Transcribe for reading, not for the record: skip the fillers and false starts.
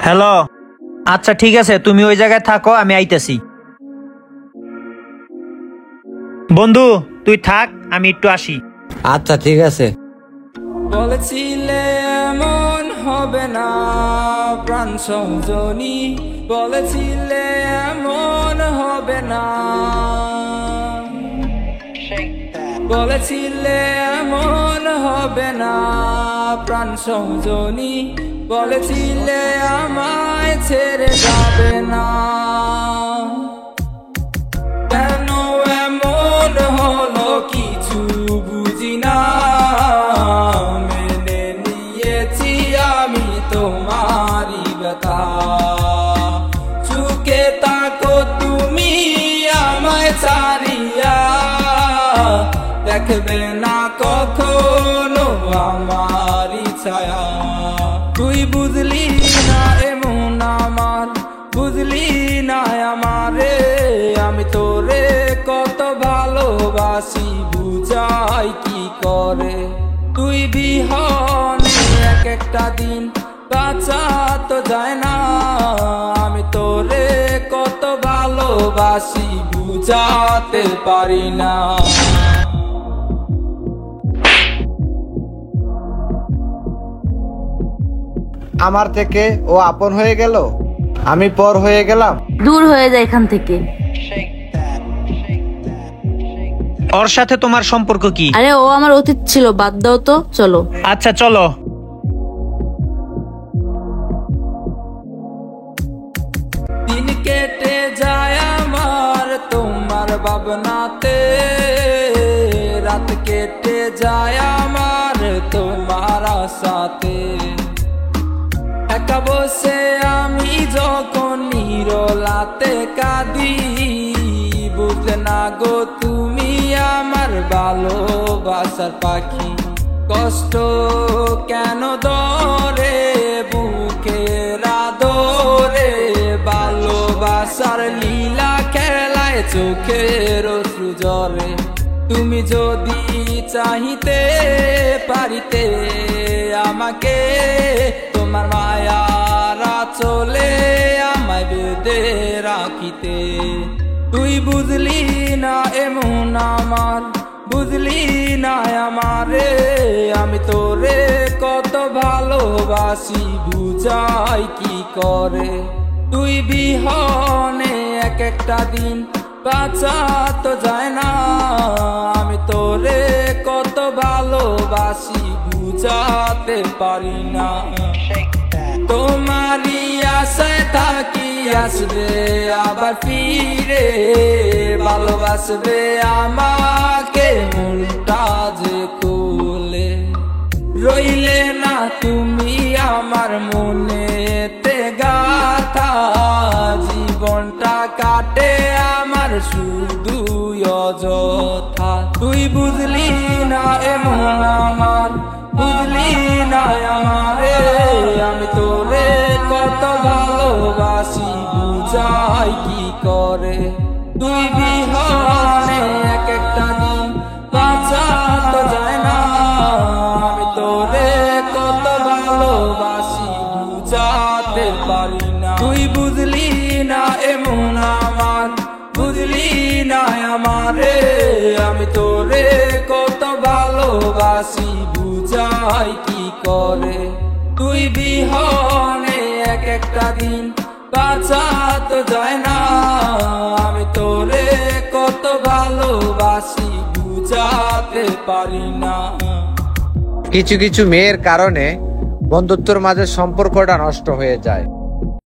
Hello. আচ্ছা ঠিক আছে, তুমি ওই জায়গায় থাকো, আমি আইতেছি। বন্ধু তুই থাক, আমি একটু আসি। আচ্ছা ঠিক আছে। বলেছিলে এমন হবে না প্রাণ সংজনী, বলেছিলে এমন হবে না, বলেছিলে এমন হবে না প্রাণ সংজনী, বলেছিলে আমায় ছেড়ে যাবে না। কেন এমন হলো কিছু বুঝি না, মেনে নিয়েছি আমি তোমারই ব্যথা। চুকে তাকো তুমি আমায় ছাড়িয়া, দেখবে না কখনো আমারই ছায়া। তুই বুঝলি না এমন আমার, বুঝলি না আমারে, আমি তোরে কত ভালোবাসি বুঝাই কি করে। তুই বিহনে এক একটা দিন বাঁচা তো যায় না, আমি তোরে কত ভালোবাসি বুঝাতে পারি না। আমার থেকে ও আপন হয়ে গেল, আমি পর হয়ে গেলাম। দূর হয়ে যায় এখান থেকে। ওর সাথে তোমার সম্পর্ক কি? আরে ও আমার অতীত ছিল, বাদ দাও তো, চলো। আচ্ছা চলো। দিন কেটে যায় আমার তোমার ভাবনাতে, রাত কেটে যায় আমার তোমার আশাতে। একা বসে আমি যখন নিরলাতে কাঁদি, বুঝলে না গো তুমি আমার ভালোবাসার পাখি। কষ্ট কেন ধরে বুকের আদরে, ভালোবাসার লীলা খেলায় চোখের অশ্রু ঝরে। তুমি যদি চাহিতে পারিতে আমাকে, তোমার মায়ারা চলে আমায় বেঁধে রাখিতে। তুই বুঝলি না এমন আমার, বুঝলি না আমারে, আমি তোরে কত ভালোবাসি বুঝাই কি করে। তুই বিহনে এক একটা দিন বাঁচা তো যায় না, আমি তোরে কত ভালোবাসি বুঝাতে পারি না। তোমারই আশায় থাকি আসবে আবার ফিরে, ভালোবাসবে আমাকে মনটা যে খুলে। রইলে না তুমি আমার মনেতে গাথা, জীবনটা কাটে আমার শুধু অযথা। তুই বুঝলি না এমন আমার, বুঝলি না আমারে, আমি তোরে কত ভালোবাসি বুঝাই কি করে। তুই বিহনে এক একটা দিন বাঁচা তো যায় না, আমি তোরে কত ভালোবাসি বুঝাতে পারি না। তুই বুঝলি না এমন আমার, বুঝলি না আমারে, আমি তোরে কত ভালোবাসি বুঝাই কি করে। তুই বিহনে এক একটা দিন বাঁচা তো যায় না, আমি তোরে কত ভালোবাসি বুঝাতে পারি না। কিছু কিছু মেয়ের কারণে বন্ধুত্বের মাঝে সম্পর্কটা নষ্ট হয়ে যায়।